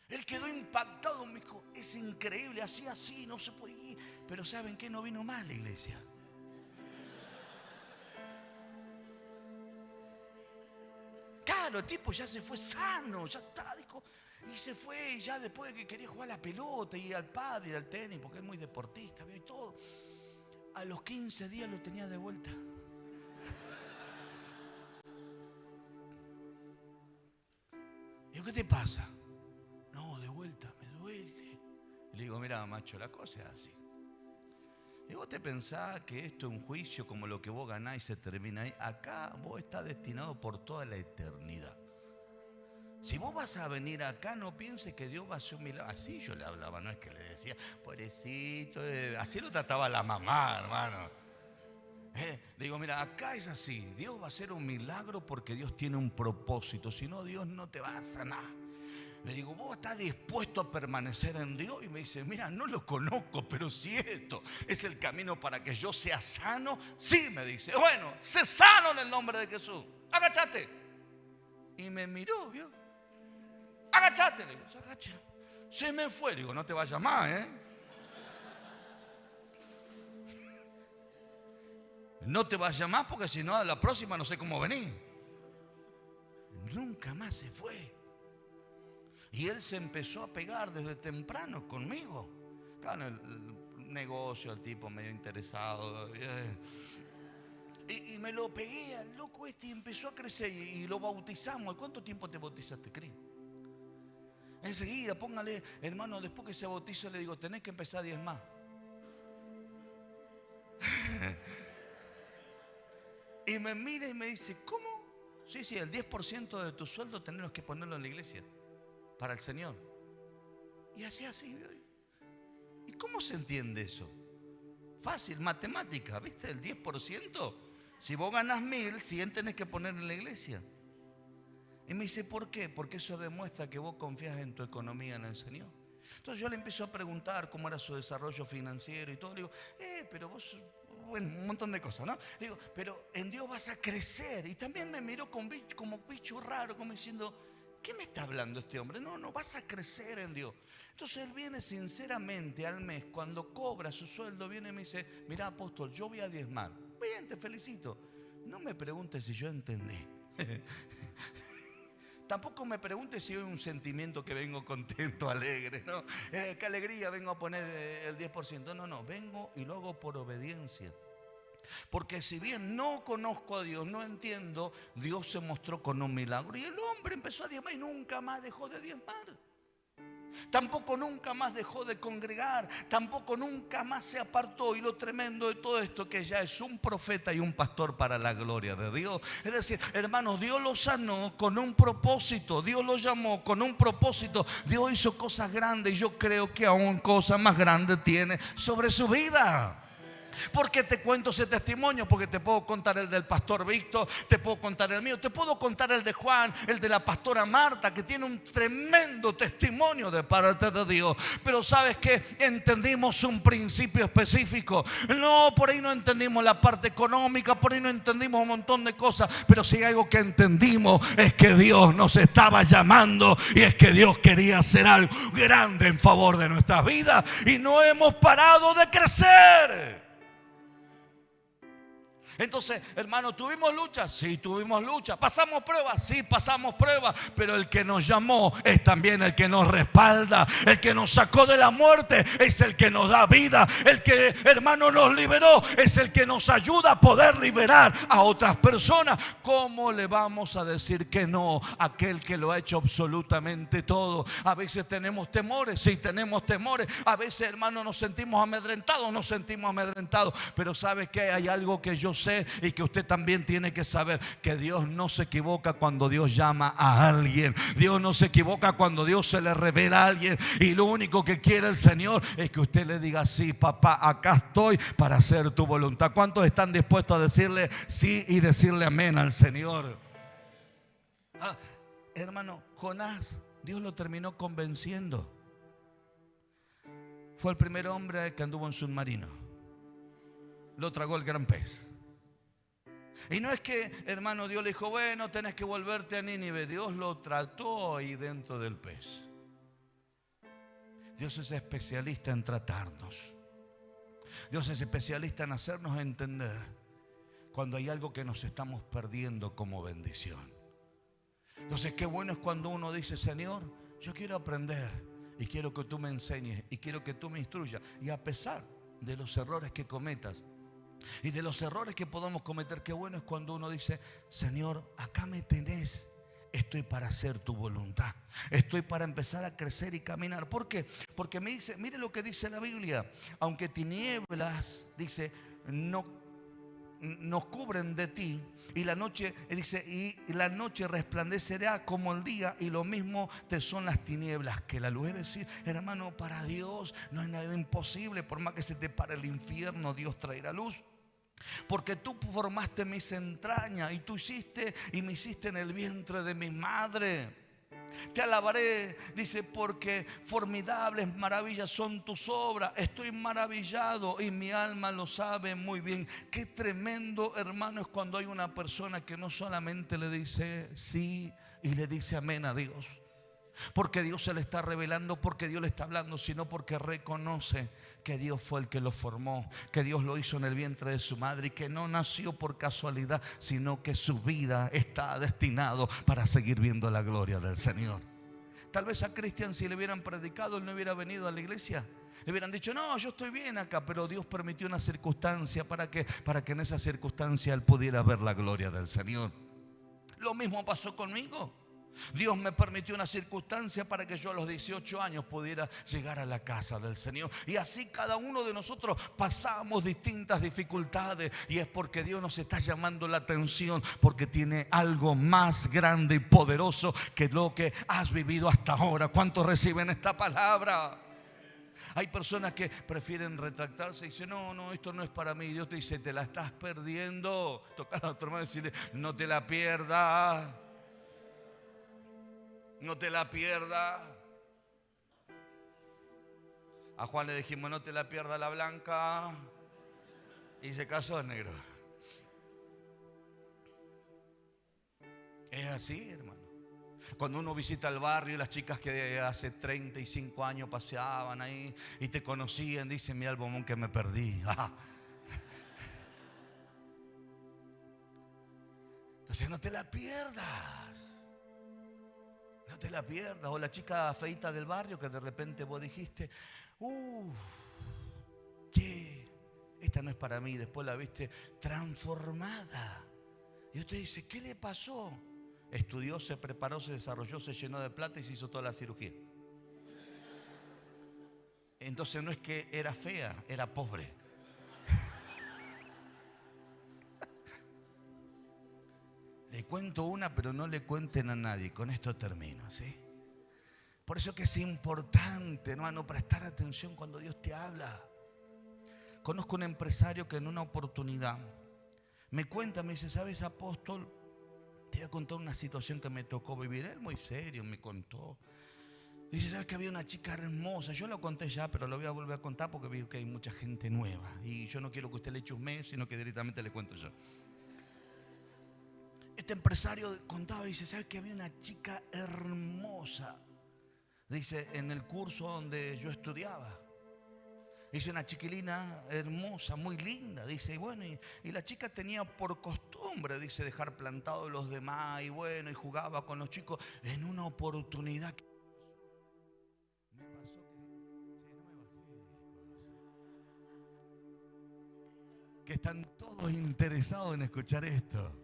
Él quedó impactado, me dijo, es increíble, así, no se puede ir. Pero ¿saben qué? No vino más a la iglesia. Claro, el tipo ya se fue sano, ya está, dijo. Y se fue, y ya después de que quería jugar a la pelota y al pádel y al tenis, porque es muy deportista, y todo. A los 15 días lo tenía de vuelta. Digo, ¿qué te pasa? No, de vuelta, me duele. Le digo, mira, macho, la cosa es así. Y vos te pensás que esto es un juicio como lo que vos ganás y se termina ahí. Acá vos estás destinado por toda la eternidad. Si vos vas a venir acá, no pienses que Dios va a hacer un milagro. Así yo le hablaba, no es que le decía, pobrecito. Así lo trataba la mamá, hermano. Le digo, mira, acá es así. Dios va a hacer un milagro porque Dios tiene un propósito. Si no, Dios no te va a sanar. Le digo, ¿vos estás dispuesto a permanecer en Dios? Y me dice, mira, no lo conozco, pero si esto es el camino para que yo sea sano, sí, me dice. Bueno, sé sano en el nombre de Jesús. Agachate. Y me miró, ¿vio? Agachate, le digo, se agacha. Se me fue, le digo, no te vayas más, ¿eh? No te vayas más porque si no, a la próxima no sé cómo venir. Nunca más se fue. Y él se empezó a pegar desde temprano conmigo. Claro, el negocio, el tipo medio interesado. Y me lo pegué al loco este y empezó a crecer y lo bautizamos. ¿Cuánto tiempo te bautizaste, Cris? Enseguida, póngale, hermano, después que se bautiza le digo, tenés que empezar a diezmar. Y me mira y me dice, ¿cómo? Sí, el 10% de tu sueldo tenemos que ponerlo en la iglesia. para el Señor. Y así. ¿Y cómo se entiende eso? Fácil, matemática, ¿viste? El 10%. Si vos ganás 1.000, 100 tenés que poner en la iglesia. Y me dice, ¿por qué? Porque eso demuestra que vos confías en tu economía en el Señor. Entonces yo le empiezo a preguntar cómo era su desarrollo financiero y todo. Le digo, pero vos, bueno, un montón de cosas, ¿no? Le digo, pero en Dios vas a crecer. Y también me miró como bicho raro, como diciendo, ¿qué me está hablando este hombre? No, vas a crecer en Dios. Entonces él viene sinceramente al mes, cuando cobra su sueldo, viene y me dice, mirá, apóstol, yo voy a diezmar. Bien, te felicito. No me preguntes si yo entendí. Tampoco me preguntes si hay un sentimiento que vengo contento, alegre, ¿no? Qué alegría, vengo a poner el 10%. No, vengo y lo hago por obediencia. Porque si bien no conozco a Dios, no entiendo, Dios se mostró con un milagro. Y el hombre empezó a diezmar y nunca más dejó de diezmar. Tampoco nunca más dejó de congregar. Tampoco nunca más se apartó. Y lo tremendo de todo esto, que ya es un profeta y un pastor para la gloria de Dios. Es decir, hermanos, Dios lo sanó con un propósito. Dios lo llamó con un propósito. Dios hizo cosas grandes y yo creo que aún cosas más grandes tiene sobre su vida. ¿Por qué te cuento ese testimonio? Porque te puedo contar el del pastor Víctor, te puedo contar el mío, te puedo contar el de Juan, el de la pastora Marta, que tiene un tremendo testimonio de parte de Dios. Pero ¿sabes qué? Entendimos un principio específico. No, por ahí no entendimos la parte económica, por ahí no entendimos un montón de cosas, pero si hay algo que entendimos es que Dios nos estaba llamando y es que Dios quería hacer algo grande en favor de nuestras vidas y no hemos parado de crecer. Entonces, hermano, ¿tuvimos lucha? Sí, tuvimos lucha. ¿Pasamos pruebas? Sí, pasamos pruebas. Pero el que nos llamó es también el que nos respalda. El que nos sacó de la muerte es el que nos da vida. El que, hermano, nos liberó es el que nos ayuda a poder liberar a otras personas. ¿Cómo le vamos a decir que no a aquel que lo ha hecho absolutamente todo? A veces tenemos temores, sí, tenemos temores. A veces, hermano, nos sentimos amedrentados. Pero ¿sabe qué? Hay algo que yo sé y que usted también tiene que saber, que Dios no se equivoca cuando Dios llama a alguien. Dios no se equivoca cuando Dios se le revela a alguien, y lo único que quiere el Señor es que usted le diga, sí, papá, acá estoy para hacer tu voluntad. ¿Cuántos están dispuestos a decirle sí y decirle amén al Señor? Hermano, Jonás, Dios lo terminó convenciendo. Fue el primer hombre que anduvo en submarino. Lo tragó el gran pez. Y no es que, hermano, Dios le dijo, bueno, tenés que volverte a Nínive. Dios lo trató ahí dentro del pez. Dios es especialista en tratarnos. Dios es especialista en hacernos entender cuando hay algo que nos estamos perdiendo como bendición. Entonces, qué bueno es cuando uno dice, Señor, yo quiero aprender y quiero que tú me enseñes y quiero que tú me instruyas. Y a pesar de los errores que cometas y de los errores que podamos cometer, qué bueno es cuando uno dice, Señor, acá me tenés. Estoy para hacer tu voluntad. Estoy para empezar a crecer y caminar. ¿Por qué? Porque me dice, mire lo que dice la Biblia. Aunque tinieblas, dice, no nos cubren de ti, y la noche, dice, y la noche resplandecerá como el día, y lo mismo te son las tinieblas que la luz. Es decir, hermano, para Dios no hay nada imposible. Por más que se te pare el infierno, Dios traerá luz. Porque tú formaste mis entrañas y tú hiciste y me hiciste en el vientre de mi madre. Te alabaré, dice, porque formidables maravillas son tus obras. Estoy maravillado y mi alma lo sabe muy bien. Qué tremendo, hermano, es cuando hay una persona que no solamente le dice sí y le dice amén a Dios, porque Dios se le está revelando, porque Dios le está hablando, sino porque reconoce que Dios fue el que lo formó, que Dios lo hizo en el vientre de su madre y que no nació por casualidad, sino que su vida está destinado para seguir viendo la gloria del Señor. Tal vez a Cristian, si le hubieran predicado, él no hubiera venido a la iglesia. Le hubieran dicho, no, yo estoy bien acá, pero Dios permitió una circunstancia para que en esa circunstancia él pudiera ver la gloria del Señor. Lo mismo pasó conmigo. Dios me permitió una circunstancia para que yo a los 18 años pudiera llegar a la casa del Señor. Y así cada uno de nosotros pasamos distintas dificultades. Y es porque Dios nos está llamando la atención, porque tiene algo más grande y poderoso que lo que has vivido hasta ahora. ¿Cuántos reciben esta palabra? Hay personas que prefieren retractarse y dicen, no, esto no es para mí. Dios te dice, te la estás perdiendo. Tocar a otro hermano y decirle, no te la pierdas. No te la pierdas. A Juan le dijimos, no te la pierda la blanca. Y se casó el negro. Es así, hermano. Cuando uno visita el barrio, las chicas que hace 35 años paseaban ahí y te conocían, dicen, mira el bombón que me perdí. Entonces no te la pierdas. No te la pierdas. O la chica feita del barrio que de repente vos dijiste, che, esta no es para mí. Después la viste transformada. Y usted dice, ¿qué le pasó? Estudió, se preparó, se desarrolló, se llenó de plata y se hizo toda la cirugía. Entonces no es que era fea, era pobre. Le cuento una, pero no le cuenten a nadie. Con esto termino, ¿sí? Por eso que es importante, hermano, prestar atención cuando Dios te habla. Conozco un empresario que en una oportunidad me cuenta, me dice, ¿sabes, apóstol? Te voy a contar una situación que me tocó vivir. Él muy serio me contó. Dice, ¿sabes que había una chica hermosa? Yo lo conté ya, pero lo voy a volver a contar porque veo que hay mucha gente nueva. Y yo no quiero que usted le chusmee, sino que directamente le cuento yo. Este empresario contaba, dice, ¿sabes que había una chica hermosa? Dice, en el curso donde yo estudiaba. Dice, una chiquilina hermosa, muy linda. Dice, y bueno, y la chica tenía por costumbre, dice, dejar plantados los demás. Y bueno, y jugaba con los chicos. En una oportunidad me pasó que están todos interesados en escuchar esto.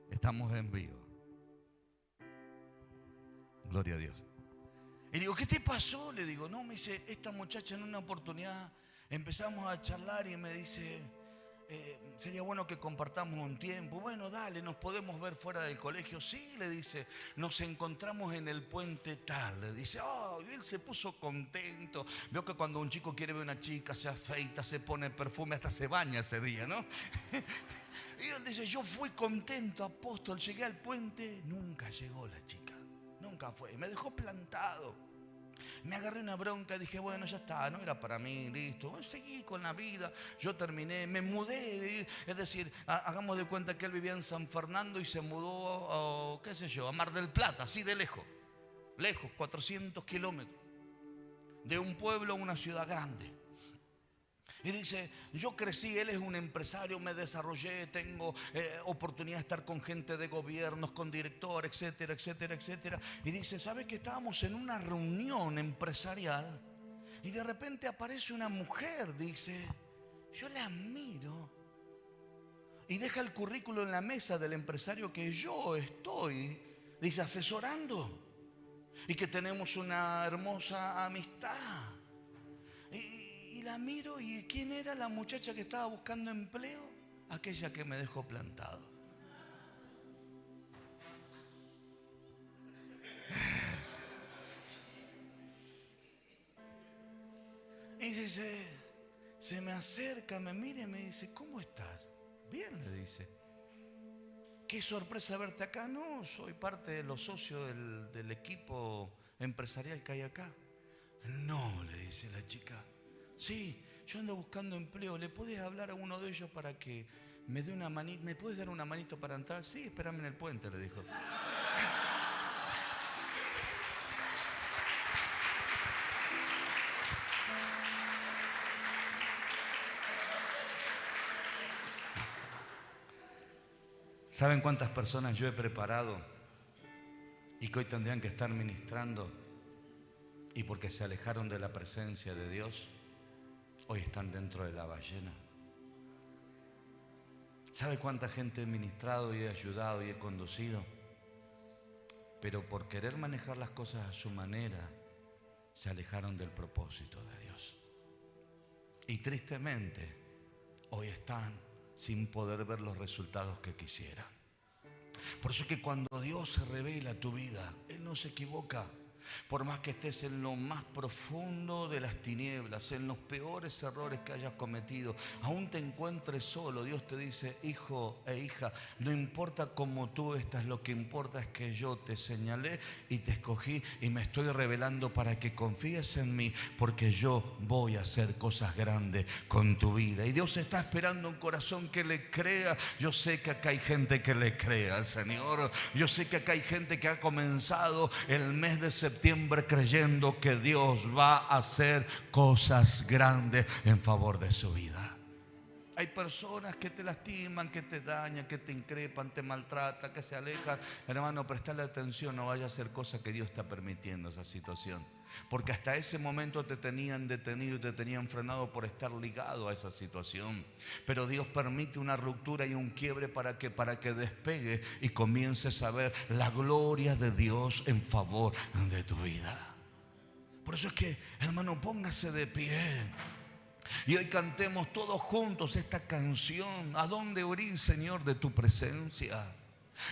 Estamos en vivo. Gloria a Dios. Y digo, ¿qué te pasó? Le digo, no, me dice, esta muchacha en una oportunidad empezamos a charlar y me dice, sería bueno que compartamos un tiempo. Bueno, dale, nos podemos ver fuera del colegio. Sí, le dice, nos encontramos en el puente tal. Le dice, y él se puso contento. Veo que cuando un chico quiere ver a una chica, se afeita, se pone perfume, hasta se baña ese día, ¿no? Y él dice, yo fui contento, apóstol, llegué al puente, nunca llegó la chica. Nunca fue, me dejó plantado. Me agarré una bronca y dije, bueno, ya está, no era para mí, listo. Bueno, seguí con la vida, yo terminé, me mudé. Es decir, hagamos de cuenta que él vivía en San Fernando y se mudó a, qué sé yo, a Mar del Plata, así de lejos. Lejos, 400 kilómetros. De un pueblo a una ciudad grande. Y dice, yo crecí, él es un empresario, me desarrollé, tengo oportunidad de estar con gente de gobiernos, con directores, etcétera, etcétera, etcétera. Y dice, ¿sabes que estábamos en una reunión empresarial? Y de repente aparece una mujer, dice, yo la miro. Y deja el currículo en la mesa del empresario que yo estoy, dice, asesorando. Y que tenemos una hermosa amistad. Y la miro, ¿y quién era la muchacha que estaba buscando empleo? Aquella que me dejó plantado. Y dice, se me acerca, me mira y me dice, ¿cómo estás? Bien, le dice. Qué sorpresa verte acá. No, soy parte de los socios del equipo empresarial que hay acá. No, le dice la chica. Sí, yo ando buscando empleo. ¿Le puedes hablar a uno de ellos para que me dé una manita? ¿Me puedes dar una manito para entrar? Sí, espérame en el puente, le dijo. ¿Saben cuántas personas yo he preparado y que hoy tendrían que estar ministrando y porque se alejaron de la presencia de Dios, hoy están dentro de la ballena? ¿Sabe cuánta gente he ministrado y he ayudado y he conducido? Pero por querer manejar las cosas a su manera, se alejaron del propósito de Dios. Y tristemente, hoy están sin poder ver los resultados que quisieran. Por eso es que cuando Dios se revela a tu vida, Él no se equivoca. Por más que estés en lo más profundo de las tinieblas, en los peores errores que hayas cometido, aún te encuentres solo, Dios te dice: hijo e hija, no importa cómo tú estás, lo que importa es que yo te señalé y te escogí y me estoy revelando para que confíes en mí, porque yo voy a hacer cosas grandes con tu vida. Y Dios está esperando un corazón que le crea. Yo sé que acá hay gente que le crea al Señor. Yo sé que acá hay gente que ha comenzado el mes de septiembre creyendo que Dios va a hacer cosas grandes en favor de su vida. Hay personas que te lastiman, que te dañan, que te increpan, te maltratan, que se alejan. Hermano, prestale atención, no vaya a ser cosa que Dios está permitiendo esa situación. Porque hasta ese momento te tenían detenido y te tenían frenado por estar ligado a esa situación. Pero Dios permite una ruptura y un quiebre para que despegue y comiences a ver la gloria de Dios en favor de tu vida. Por eso es que, hermano, póngase de pie y hoy cantemos todos juntos esta canción: ¿a dónde huir, Señor, de tu presencia?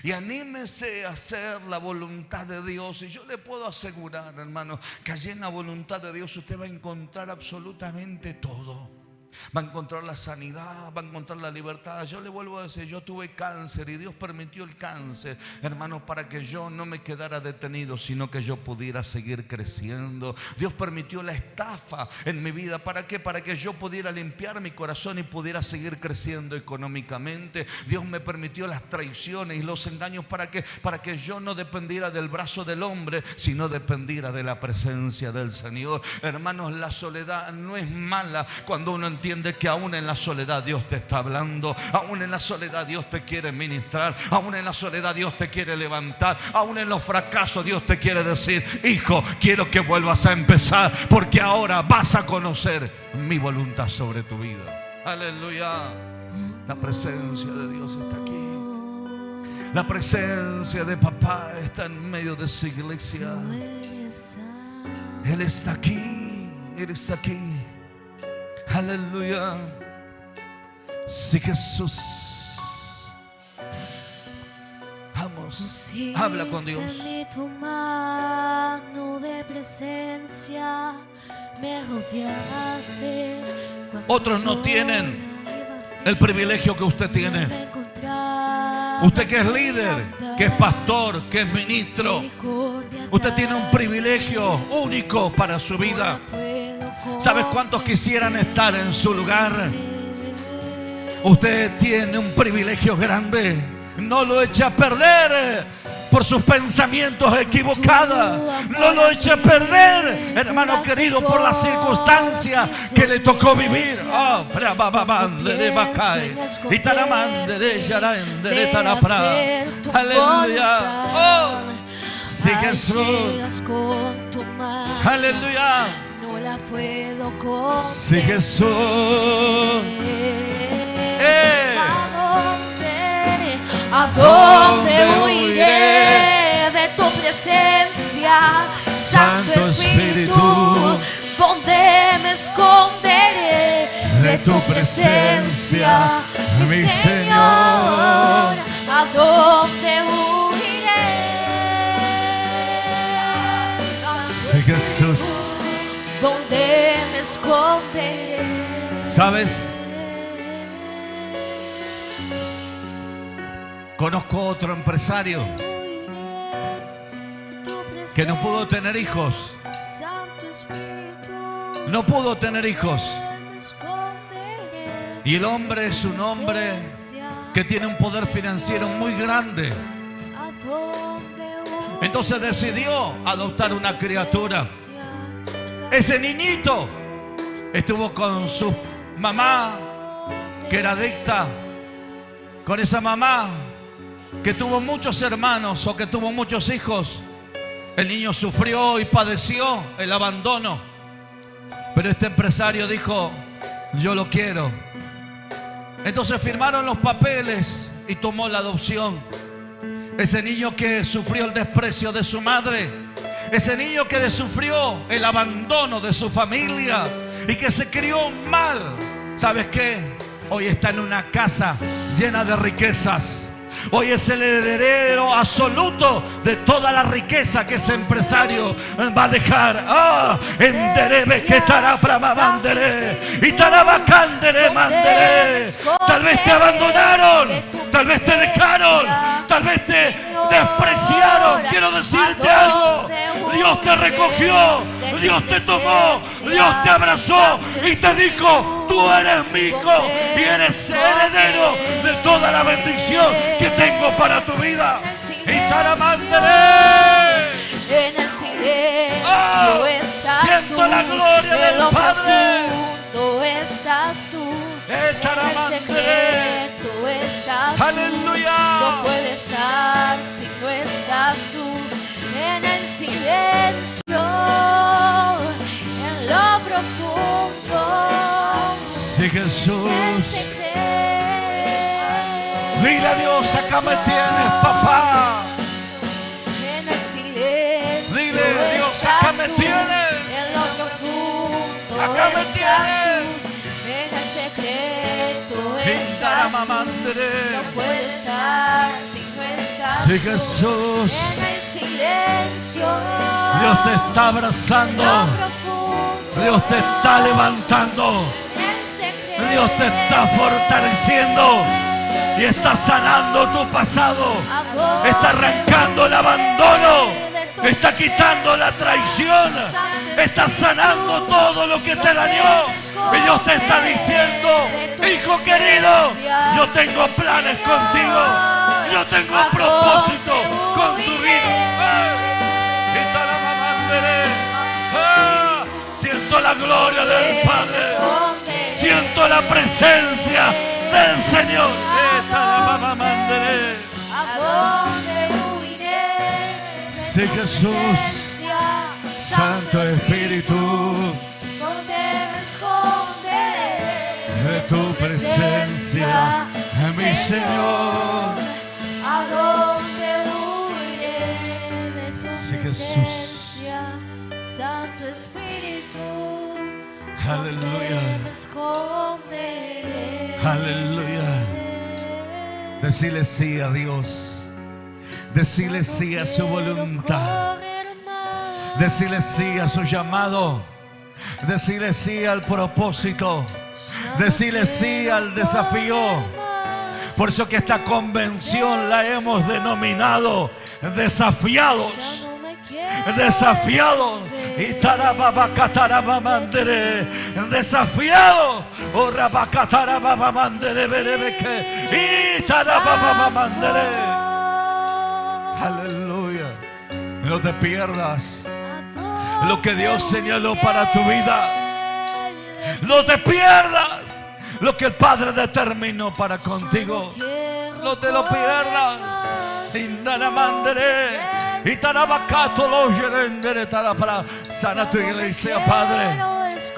Y anímese a hacer la voluntad de Dios. Y yo le puedo asegurar, hermano, que allí en la voluntad de Dios usted va a encontrar absolutamente todo. Va a encontrar la sanidad, va a encontrar la libertad. Yo le vuelvo a decir, yo tuve cáncer y Dios permitió el cáncer, hermano, para que yo no me quedara detenido, sino que yo pudiera seguir creciendo. Dios permitió la estafa en mi vida. ¿Para qué? Para que yo pudiera limpiar mi corazón y pudiera seguir creciendo económicamente. Dios me permitió las traiciones y los engaños. ¿Para qué? Para que yo no dependiera del brazo del hombre, sino dependiera de la presencia del Señor. Hermanos, la soledad no es mala cuando uno entiende que aún en la soledad Dios te está hablando. Aún en la soledad Dios te quiere ministrar. Aún en la soledad Dios te quiere levantar. Aún en los fracasos Dios te quiere decir: hijo, quiero que vuelvas a empezar, porque ahora vas a conocer mi voluntad sobre tu vida. Aleluya. La presencia de Dios está aquí. La presencia de papá está en medio de su iglesia. Él está aquí. Él está aquí. Aleluya. Sí, Jesús. Vamos, habla con Dios. Tu mano de presencia me rodeaste. Otros no tienen el privilegio que usted tiene. Usted que es líder, que es pastor, que es ministro, usted tiene un privilegio único para su vida. ¿Sabes cuántos quisieran estar en su lugar? Usted tiene un privilegio grande. No lo eche a perder por sus pensamientos equivocados. No lo eche a perder, hermano querido, por las circunstancias que le tocó vivir. Aleluya. Oh, sí, Jesús. Aleluya. No la puedo contener. Sí, Jesús. ¿A dónde huiré de tu presencia, Santo Espíritu? ¿Dónde me esconderé de tu presencia, mi Señor? ¿A dónde huiré? Sí, Jesús. ¿Dónde me esconderé? ¿Sabes? Conozco otro empresario que no pudo tener hijos. No pudo tener hijos. Y el hombre es un hombre que tiene un poder financiero muy grande. Entonces decidió adoptar una criatura. Ese niñito estuvo con su mamá, que era adicta, con esa mamá que tuvo muchos hermanos o que tuvo muchos hijos. El niño sufrió y padeció el abandono. Pero este empresario dijo: yo lo quiero. Entonces firmaron los papeles y tomó la adopción. Ese niño que sufrió el desprecio de su madre, ese niño que sufrió el abandono de su familia y que se crió mal, ¿sabes qué? Hoy está en una casa llena de riquezas. Hoy es el heredero absoluto de toda la riqueza que ese empresario va a dejar. Enderebe que tarapra mandere y tarabacandere mandere. Tal vez te abandonaron, tal vez te dejaron, tal vez te despreciaron. Quiero decirte algo: Dios te recogió, Dios te tomó, Dios te abrazó y te dijo: tú eres mi hijo y eres heredero de toda la bendición que tengo para tu vida. Y taramandere. En el silencio estás siento tú, la gloria en del lo Padre. profundo estás tú, en el secreto estás tú. Aleluya. No puedes estar si no estás tú. En el silencio, en lo profundo. Sí, Jesús. Dile a Dios: acá me tienes, papá. En el silencio. Dile: Dios, acá me tienes. En lo profundo. Acá me tienes. En el secreto estás tú. No puedes estar si no estás Sí, tú. Jesús. En el silencio. Dios te está abrazando. En lo profundo. Dios te está levantando. Dios te está fortaleciendo y está sanando tu pasado, está arrancando el abandono, está quitando la traición, está sanando todo lo que te dañó. Y Dios te está diciendo: hijo querido, yo tengo planes contigo, yo tengo propósito con tu vida. Siento la gloria del Padre. Siento la presencia del Señor. Sí, Jesús. Santo Espíritu, de tu presencia, mi Señor. ¿A dónde huiré de tu presencia, Santo Espíritu? Aleluya. Me esconderé. Aleluya. Decirle sí a Dios. Decirle sí a su voluntad. Decirle sí a su llamado. Decirle sí al propósito. Decirle sí al desafío. Por eso que esta convención la hemos denominado Desafiados. Desafiados. Y tarababakatarabamandere. Desafiados. O rabakatarabamandere berebeke. Y tarababamandere. Aleluya. No te pierdas lo que Dios señaló para tu vida. No te pierdas lo que el Padre determinó para contigo. No te lo pierdas. Sana tu iglesia, Padre.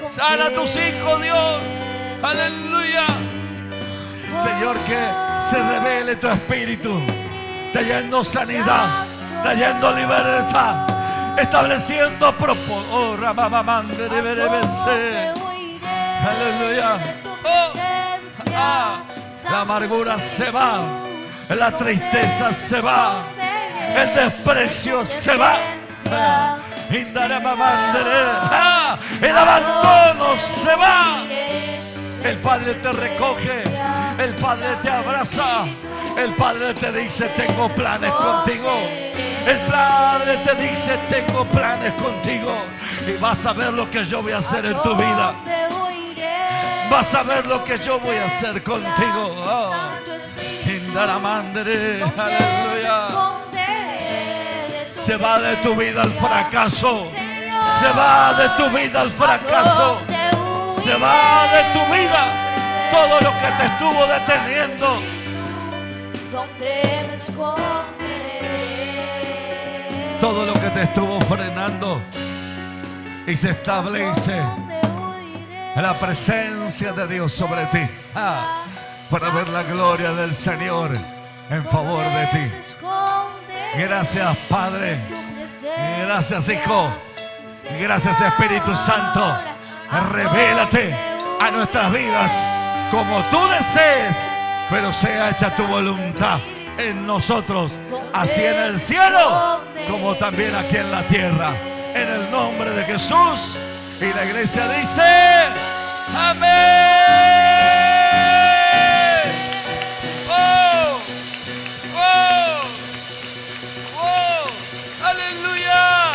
Sana a tus hijos, Dios. Aleluya. Señor, que se revele tu espíritu, trayendo sanidad, trayendo libertad, estableciendo propósito. Aleluya. La amargura se va, la tristeza se va, el desprecio se va, el abandono se va. El Padre te recoge, el Padre te abraza, el Padre te dice: tengo planes contigo. El Padre te dice: tengo planes contigo. Y vas a ver lo que yo voy a hacer en tu vida. Vas a ver lo que yo voy a hacer contigo. Oh. Aleluya. Se va de tu vida el fracaso. Se va de tu vida el fracaso. Se va de tu vida todo lo que te estuvo deteniendo. Todo lo que te estuvo frenando. Y se establece la presencia de Dios sobre ti. para ver la gloria del Señor en favor de ti. Gracias, Padre. Gracias, Hijo. Gracias, Espíritu Santo. Revélate a nuestras vidas como tú desees, pero sea hecha tu voluntad en nosotros, así en el cielo como también aquí en la tierra. En el nombre de Jesús. Y la iglesia dice: amén. Oh, oh, oh, aleluya,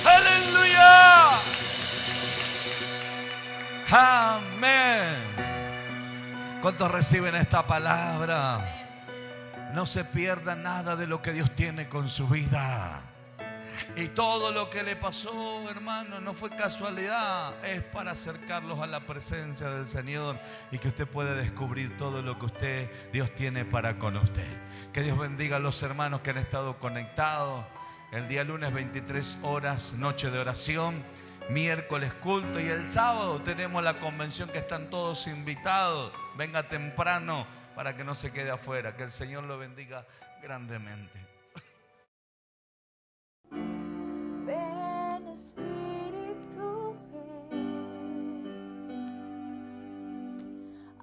aleluya, amén. ¿Cuántos reciben esta palabra? No se pierda nada de lo que Dios tiene con su vida. Y todo lo que le pasó, hermano, no fue casualidad. Es para acercarlos a la presencia del Señor y que usted pueda descubrir todo lo que Dios tiene para con usted. Que Dios bendiga a los hermanos que han estado conectados. El día lunes 23 horas, noche de oración. Miércoles culto y el sábado tenemos la convención que están todos invitados. Venga temprano para que no se quede afuera. Que el Señor lo bendiga grandemente. Ven, Espíritu, ven.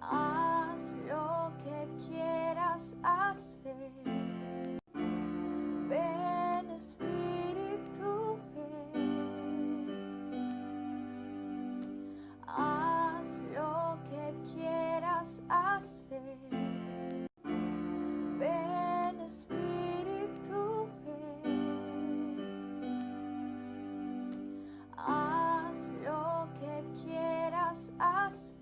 Haz lo que quieras hacer. Ven, Espíritu, ven. Haz lo que quieras hacer. Ven, Espíritu, ven. Haz lo que quieras hacer.